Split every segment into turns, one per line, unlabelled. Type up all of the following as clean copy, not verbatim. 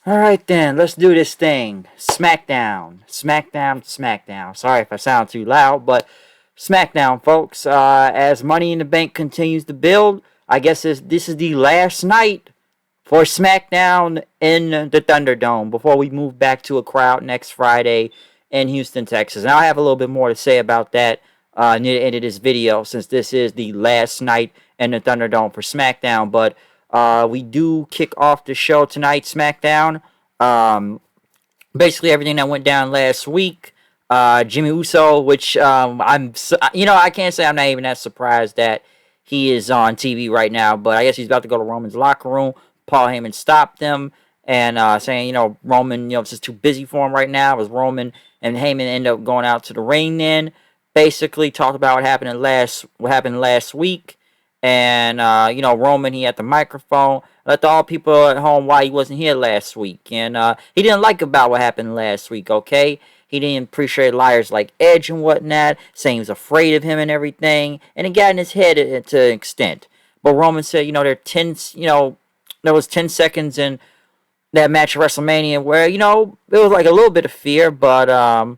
Alright then, let's do this thing. Smackdown. Smackdown, Smackdown. Sorry if I sound too loud, but Smackdown, folks. As Money in the Bank continues to build, I guess this is the last night for Smackdown in the Thunderdome before we move back to a crowd next Friday in Houston, Texas. And I'll have a little bit more to say about that near the end of this video, since this is the last night in the Thunderdome for Smackdown. But we do kick off the show tonight, Smackdown. Um, Basically everything that went down last week. Jimmy Uso, which I can't say I'm not even that surprised that he is on TV right now, but I guess he's about to go to Roman's locker room. Paul Heyman stopped them and saying, Roman, it's just too busy for him right now. It was Roman and Heyman end up going out to the ring then. Basically talked about what happened last week. And, Roman, he had the microphone, let all people at home why he wasn't here last week. And he didn't like about what happened last week, okay? He didn't appreciate liars like Edge and whatnot, saying he was afraid of him and everything. And it got in his head to an extent. But Roman said, there was 10 seconds in that match at WrestleMania where, it was like a little bit of fear, but, I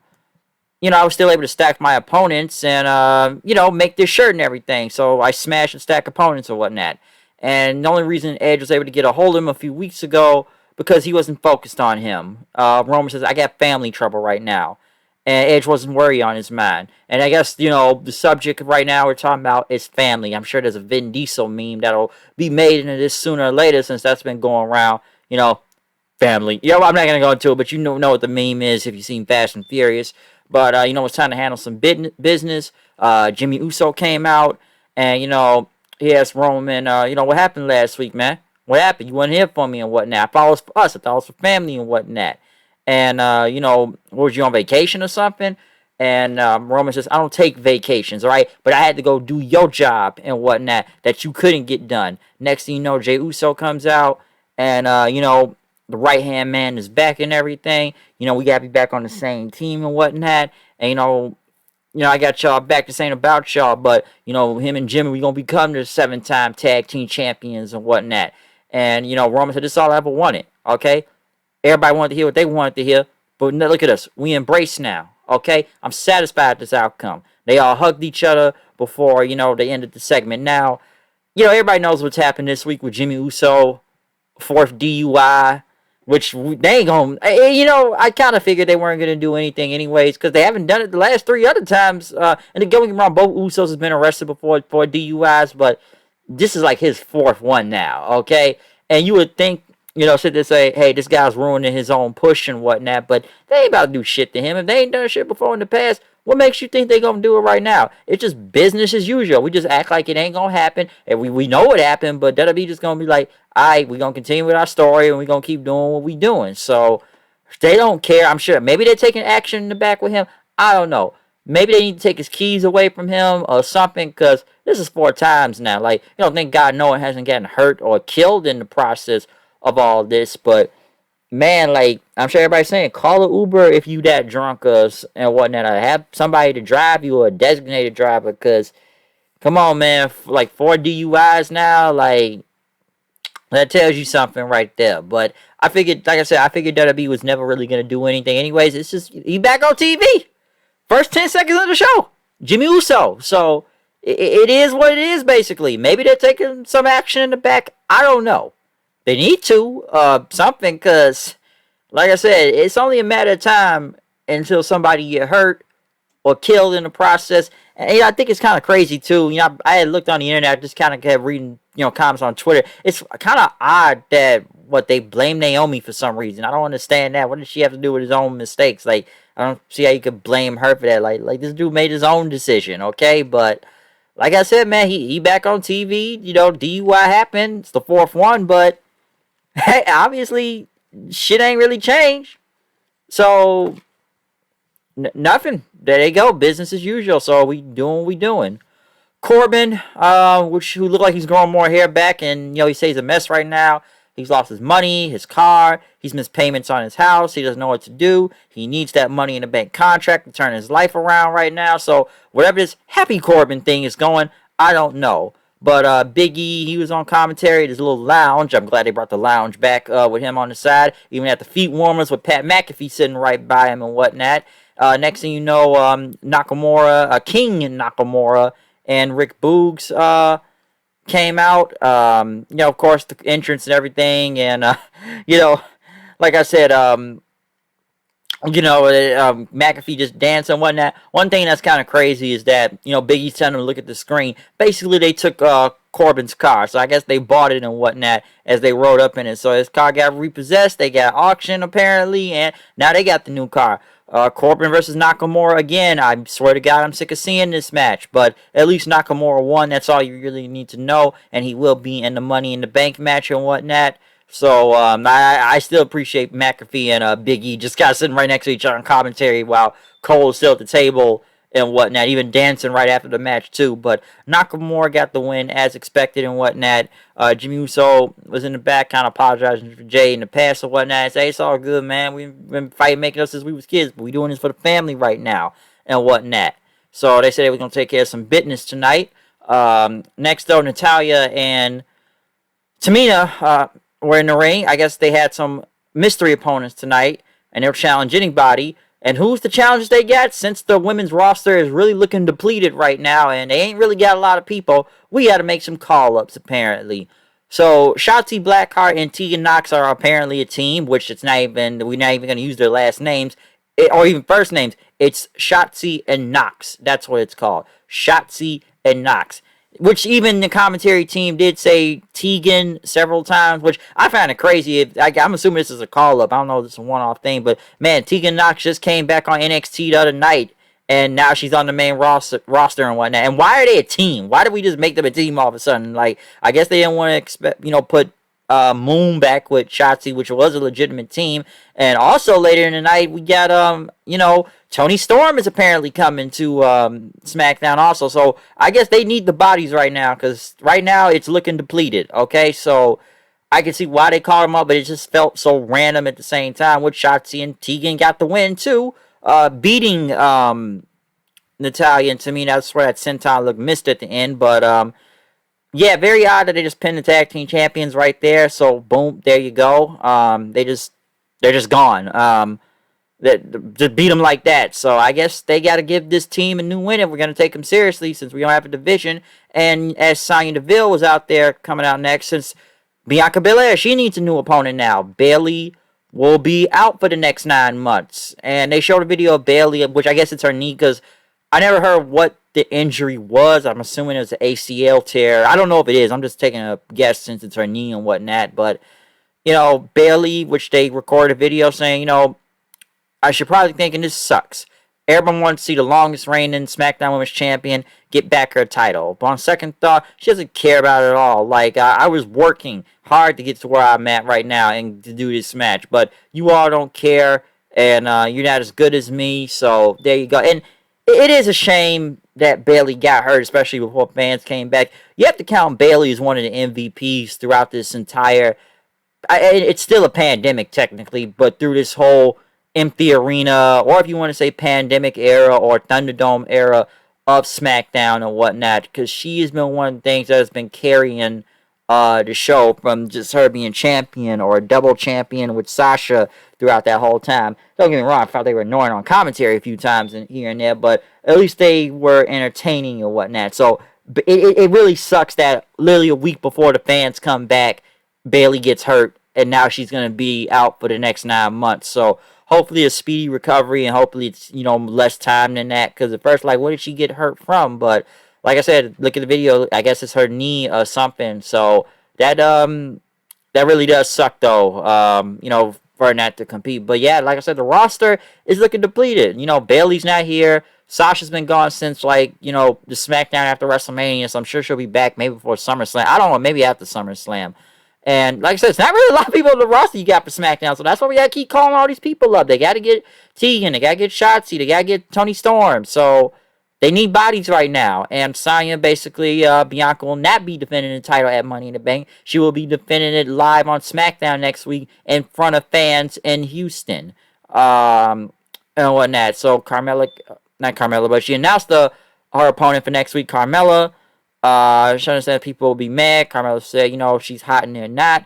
was still able to stack my opponents and, make this shirt and everything. So I smashed and stack opponents and whatnot. And the only reason Edge was able to get a hold of him a few weeks ago, because he wasn't focused on him. Roman says, I got family trouble right now. And Edge wasn't worried on his mind. And I guess, the subject right now we're talking about is family. I'm sure there's a Vin Diesel meme that'll be made into this sooner or later, since that's been going around, family. I'm not going to go into it, but you know what the meme is if you've seen Fast and Furious. But, it's time to handle some business. Jimmy Uso came out, and, he asked Roman, what happened last week, man? What happened? You wasn't here for me and whatnot. I thought it was for us. I thought it was for family and whatnot. And, was you on vacation or something? And Roman says, I don't take vacations, all right? But I had to go do your job and whatnot that you couldn't get done. Next thing you know, Jey Uso comes out, and, the right-hand man is back and everything. We got to be back on the same team and whatnot. And, I got y'all back. This ain't about y'all, but, him and Jimmy, we going to become the 7-time tag team champions and whatnot. And, Roman said, this is all I ever wanted, okay? Everybody wanted to hear what they wanted to hear, but look at us. We embrace now, okay? I'm satisfied with this outcome. They all hugged each other before, they ended the segment. Now, everybody knows what's happened this week with Jimmy Uso, fourth DUI, which they ain't gonna, I kind of figured they weren't gonna do anything anyways, because they haven't done it the last 3 other times. And don't get me wrong, both Usos has been arrested before for DUIs, but this is like his fourth one now, okay? And you would think, sit there say, hey, this guy's ruining his own push and whatnot, but they ain't about to do shit to him. If they ain't done shit before in the past, what makes you think they gonna do it right now? It's just business as usual. We just act like it ain't gonna happen, and we know it happened, but that'll be just gonna be like, alright, we gonna continue with our story, and we gonna keep doing what we doing. So they don't care. I'm sure maybe they're taking action in the back with him. I don't know. Maybe they need to take his keys away from him or something, because this is 4 times now. Like, thank God no one hasn't gotten hurt or killed in the process of all this, but man, like, I'm sure everybody's saying, call an Uber if you that drunk and whatnot. Or have somebody to drive you, or a designated driver, because, come on, man, like 4 DUIs now, like, that tells you something right there. But I figured, like I said, WWE was never really going to do anything anyways. It's just, he back on TV. First 10 seconds of the show. Jimmy Uso. So, it is what it is, basically. Maybe they're taking some action in the back. I don't know. They need to, something, because, like I said, it's only a matter of time until somebody get hurt or killed in the process. And I think it's kind of crazy, too. I had looked on the internet, just kind of kept reading, comments on Twitter. It's kind of odd that, they blame Naomi for some reason. I don't understand that. What does she have to do with his own mistakes? Like, I don't see how you could blame her for that. Like this dude made his own decision, okay? But, like I said, man, he back on TV. DUI happened. It's the 4th one, but hey, obviously, shit ain't really changed. So, nothing. There they go. Business as usual. So, we doing what we doing. Corbin, who looked like he's growing more hair back, and, he says he's a mess right now. He's lost his money, his car. He's missed payments on his house. He doesn't know what to do. He needs that money in the bank contract to turn his life around right now. So, whatever this happy Corbin thing is going, I don't know. But Big E, he was on commentary. There's a little lounge. I'm glad they brought the lounge back with him on the side. Even at the feet warmers with Pat McAfee sitting right by him and whatnot. Next thing you know, Nakamura, King Nakamura, and Rick Boogs came out. Of course, the entrance and everything. And, like I said, McAfee just danced and whatnot. One thing that's kind of crazy is that, Big E's telling him to look at the screen. Basically, they took Corbin's car. So I guess they bought it and whatnot as they rode up in it. So his car got repossessed. They got auctioned, apparently. And now they got the new car. Corbin versus Nakamura again. I swear to God, I'm sick of seeing this match. But at least Nakamura won. That's all you really need to know. And he will be in the Money in the Bank match and whatnot. So I still appreciate McAfee and Big E just kind of sitting right next to each other on commentary while Cole is still at the table and whatnot, even dancing right after the match too. But Nakamura got the win as expected and whatnot. Jimmy Uso was in the back kind of apologizing for Jay in the past and whatnot. And say, it's all good, man. We've been fighting, making us since we was kids, but we doing this for the family right now and whatnot. So they said they were going to take care of some business tonight. Next, though, Natalya and Tamina were in the ring. I guess they had some mystery opponents tonight, and they were challenging anybody. And who's the challengers they got? Since the women's roster is really looking depleted right now, and they ain't really got a lot of people, we got to make some call-ups, apparently. So, Shotzi Blackheart and Tegan Nox are apparently a team, which we're not even going to use their last names, or even first names. It's Shotzi and Nox. That's what it's called. Shotzi and Nox. Which even the commentary team did say Tegan several times, which I find it crazy. I'm assuming this is a call-up. I don't know if this is a one-off thing, but man, Tegan Nox just came back on NXT the other night, and now she's on the main roster and whatnot. And why are they a team? Why did we just make them a team all of a sudden? Like, I guess they didn't want to put Moon back with Shotzi, which was a legitimate team. And also later in the night, we got Toni Storm is apparently coming to SmackDown also. So I guess they need the bodies right now, because right now it's looking depleted. Okay, so I can see why they called them up, but it just felt so random at the same time. With Shotzi and Tegan got the win too, beating Natalya and Tamina. That's where that senton look missed at the end, but yeah, very odd that they just pinned the tag team champions right there. So boom, there you go. They're just gone. Just beat them like that. So I guess they got to give this team a new win if we're going to take them seriously, since we don't have a division. And as Sonya Deville was out there coming out next, since Bianca Belair, she needs a new opponent now. Bayley will be out for the next 9 months. And they showed a video of Bayley, which I guess it's her knee, because I never heard what the injury was. I'm assuming it was an ACL tear. I don't know if it is. I'm just taking a guess since it's her knee and whatnot. But, Bayley, which they recorded a video saying, I should probably be thinking this sucks. Everyone wants to see the longest reigning SmackDown Women's Champion get back her title. But on second thought, she doesn't care about it at all. Like, I was working hard to get to where I'm at right now and to do this match. But you all don't care, and you're not as good as me. So there you go. And it is a shame that Bayley got hurt, especially before fans came back. You have to count Bayley as one of the MVPs throughout this entire... it's still a pandemic, technically, but through this whole empty arena, or if you want to say pandemic era or Thunderdome era of SmackDown and whatnot, because she has been one of the things that has been carrying the show, from just her being champion or a double champion with Sasha throughout that whole time. Don't get me wrong, I thought they were annoying on commentary a few times here and there, but at least they were entertaining and whatnot. So it really sucks that literally a week before the fans come back, Bayley gets hurt, and now she's going to be out for the next 9 months. So hopefully a speedy recovery, and hopefully it's, less time than that. Because at first, like, what did she get hurt from? But like I said, look at the video. I guess it's her knee or something. So that really does suck, though, for her not to compete. But yeah, like I said, the roster is looking depleted. Bayley's not here. Sasha's been gone since, like, the SmackDown after WrestleMania. So I'm sure she'll be back maybe before SummerSlam. I don't know, maybe after SummerSlam. And like I said, it's not really a lot of people on the roster you got for SmackDown, so that's why we gotta keep calling all these people up. They gotta get Tegan, they gotta get Shotzi, they gotta get Toni Storm. So they need bodies right now. And Sonya, basically, Bianca will not be defending the title at Money in the Bank. She will be defending it live on SmackDown next week in front of fans in Houston. And whatnot. So not Carmella, but she announced her opponent for next week, Carmella. She understands people will be mad. Carmella said, she's hot and they're not.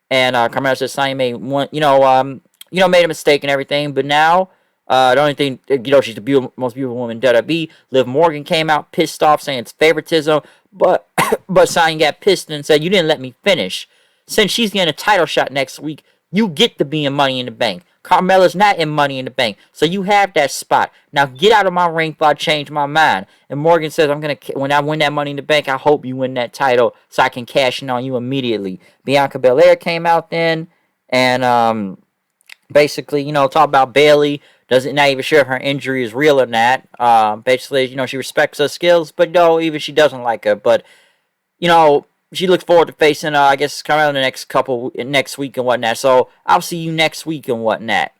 And Carmella said Sonya made one, made a mistake and everything. But now, the only thing, she's the most beautiful woman in WWE. Liv Morgan came out pissed off, saying it's favoritism. But but Sonya got pissed and said, you didn't let me finish. Since she's getting a title shot next week, you get to be in Money in the Bank. Carmella's not in Money in the Bank, so you have that spot. Now get out of my ring before I change my mind. And Morgan says, when I win that Money in the Bank, I hope you win that title so I can cash in on you immediately. Bianca Belair came out then, and basically, talk about Bayley. Not even sure if her injury is real or not. Basically, she respects her skills, but no, even she doesn't like her. But, she looks forward to facing, I guess, Carmella next week and whatnot. So I'll see you next week and whatnot.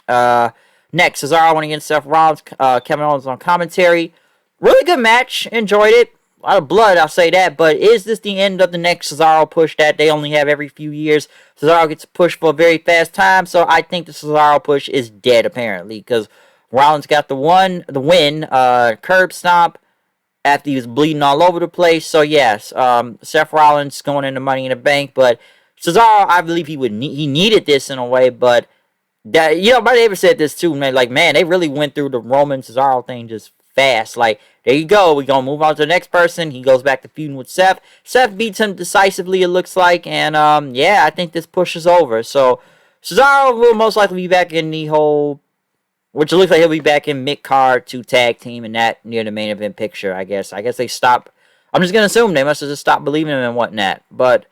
Next, Cesaro went against Seth Rollins. Kevin Owens on commentary. Really good match. Enjoyed it. A lot of blood, I'll say that. But is this the end of the next Cesaro push that they only have every few years? Cesaro gets pushed for a very fast time. So I think the Cesaro push is dead, apparently. Because Rollins got the win. Curb stomp. After he was bleeding all over the place. So, yes, Seth Rollins going into Money in the Bank. But Cesaro, I believe he needed this in a way. But, Buddy Davis said this too, man. Like, man, they really went through the Roman Cesaro thing just fast. Like, there you go. We're going to move on to the next person. He goes back to feuding with Seth. Seth beats him decisively, it looks like. And, I think this pushes over. So, Cesaro will most likely be back in the whole... Which looks like he'll be back in mid-card to tag team and that near the main event picture, I guess. I guess they stopped. I'm just going to assume they must have just stopped believing him and whatnot. But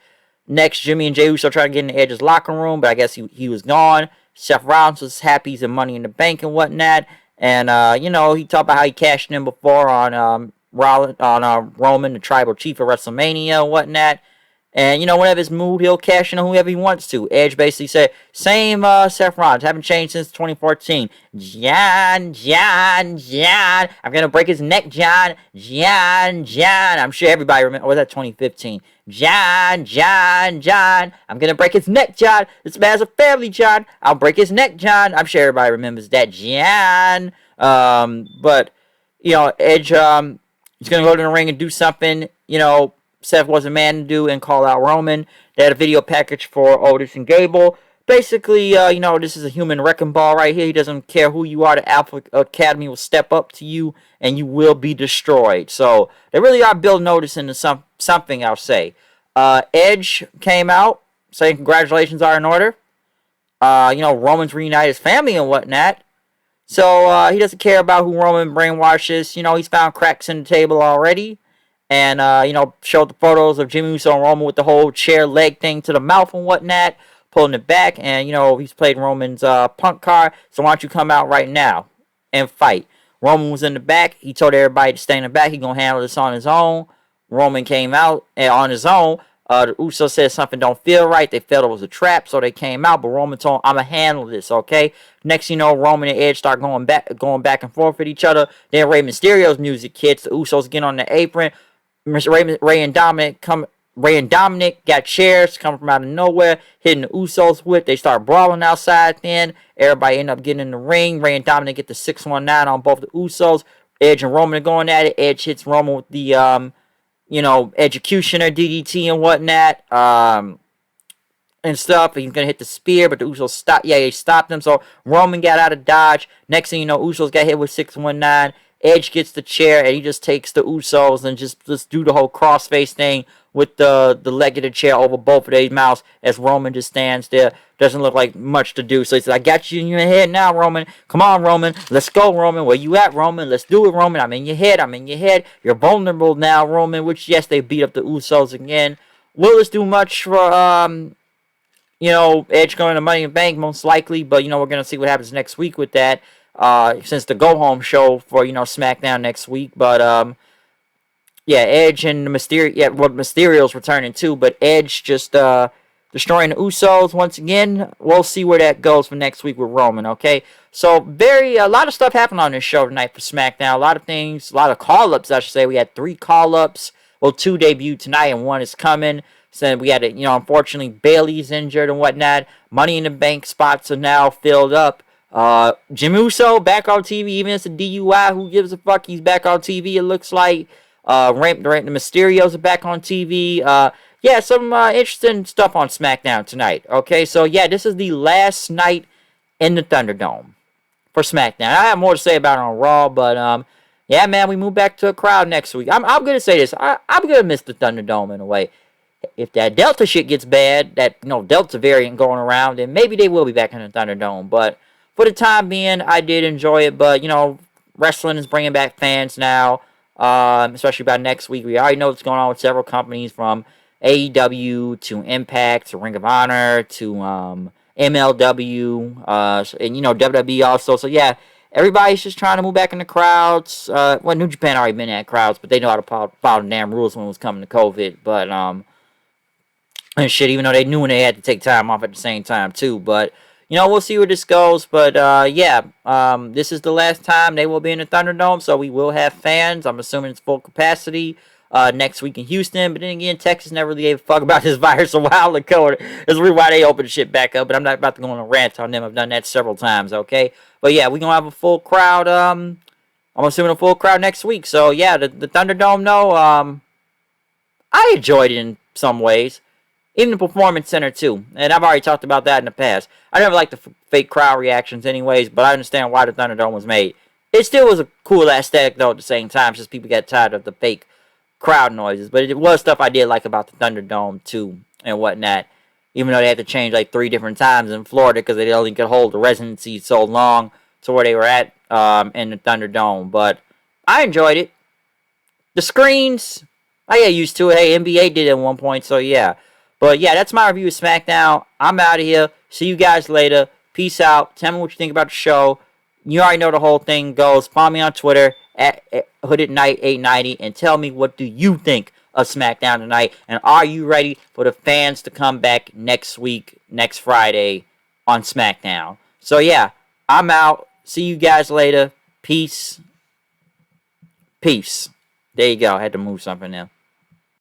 next, Jimmy and Jey Uso trying to get in the Edge's locker room, but I guess he was gone. Seth Rollins was happy he's in Money in the Bank and whatnot. And, he talked about how he cashed in before on Roman, the tribal chief of WrestleMania and whatnot. And, whenever his mood, he'll cash in on whoever he wants to. Edge basically said, same Seth Rollins. Haven't changed since 2014. John. I'm going to break his neck, John. I'm sure everybody remember. Or was that 2015? John. I'm going to break his neck, John. This man's a family, John. I'll break his neck, John. I'm sure everybody remembers that, John. But, Edge, he's going to go to the ring and do something, Seth was a man to do and call out Roman. They had a video package for Otis and Gable. Basically, this is a human wrecking ball right here. He doesn't care who you are. The Alpha Academy will step up to you and you will be destroyed. So they really are building Otis into something, I'll say. Edge came out saying congratulations are in order. Roman's reunited his family and whatnot. So he doesn't care about who Roman brainwashes. He's found cracks in the table already. And, showed the photos of Jimmy Uso and Roman with the whole chair leg thing to the mouth and whatnot, pulling it back. And, he's played Roman's punk card. So why don't you come out right now and fight? Roman was in the back. He told everybody to stay in the back. He's going to handle this on his own. Roman came out on his own. The Uso said something don't feel right. They felt it was a trap, so they came out. But Roman told him, I'm going to handle this, okay? Next, Roman and Edge start going back and forth with each other. Then Rey Mysterio's music hits. The Usos get on the apron. Ray and Dominic got chairs coming from out of nowhere, hitting the Usos with. They start brawling outside then. Everybody end up getting in the ring. Ray and Dominic get the 619 on both the Usos. Edge and Roman are going at it. Edge hits Roman with the, executioner DDT and whatnot. And stuff. He's going to hit the spear, but the Usos stopped. Yeah, they stopped him. So Roman got out of dodge. Next thing you know, Usos got hit with 619. Edge gets the chair, and he just takes the Usos and just do the whole crossface thing with the leg of the chair over both of their mouths as Roman just stands there. Doesn't look like much to do. So he says, I got you in your head now, Roman. Come on, Roman. Let's go, Roman. Where you at, Roman? Let's do it, Roman. I'm in your head. You're vulnerable now, Roman. Which, yes, they beat up the Usos again. Will this do much for, Edge going to Money in the Bank? Most likely. But, we're going to see what happens next week with that. Since the go-home show for, Smackdown next week. But, Edge and the Mysterios returning too. But Edge just destroying the Usos once again. We'll see where that goes for next week with Roman, okay? So, a lot of stuff happened on this show tonight for SmackDown. A lot of things, a lot of call-ups, I should say. We had 3 call-ups. Well, 2 debuted tonight and 1 is coming. So we had, unfortunately, Bayley's injured and whatnot. Money in the Bank spots are now filled up. Jimmy Uso back on TV, even if it's a DUI. Who gives a fuck? He's back on TV, it looks like. The Mysterios are back on TV. Yeah, some interesting stuff on SmackDown tonight. Okay, so yeah, this is the last night in the Thunderdome for SmackDown. I have more to say about it on Raw, but yeah, man, we move back to a crowd next week. I'm gonna say this. I'm gonna miss the Thunderdome in a way. If that Delta shit gets bad, that Delta variant going around, then maybe they will be back in the Thunderdome. But for the time being, I did enjoy it. But wrestling is bringing back fans now, especially by next week. We already know what's going on with several companies from AEW to Impact to Ring of Honor to MLW, and WWE also. So yeah, everybody's just trying to move back in the crowds. Well, New Japan already been at crowds, but they know how to follow the damn rules when it was coming to COVID. But and shit, even though they knew when they had to take time off at the same time too. But we'll see where this goes. But yeah, this is the last time they will be in the Thunderdome, so we will have fans. I'm assuming it's full capacity next week in Houston. But then again, Texas never really gave a fuck about this virus a while ago. That's really why they opened shit back up. But I'm not about to go on a rant on them. I've done that several times. Okay, but yeah, we're gonna have a full crowd. I'm assuming a full crowd next week. So yeah, the Thunderdome. No, I enjoyed it in some ways. Even the Performance Center, too. And I've already talked about that in the past. I never liked the fake crowd reactions anyways, but I understand why the Thunderdome was made. It still was a cool aesthetic, though, at the same time, just people got tired of the fake crowd noises. But it was stuff I did like about the Thunderdome, too, and whatnot. Even though they had to change, like, 3 different times in Florida because they only could hold the residency so long to where they were at in the Thunderdome. But I enjoyed it. The screens, I get used to it. Hey, NBA did it at one point, so yeah. But yeah, that's my review of SmackDown. I'm out of here. See you guys later. Peace out. Tell me what you think about the show. You already know the whole thing goes. Follow me on Twitter at HoodedKnight890 and tell me what do you think of SmackDown tonight. And are you ready for the fans to come back next week, next Friday on SmackDown? So yeah, I'm out. See you guys later. Peace. Peace. There you go. I had to move something now.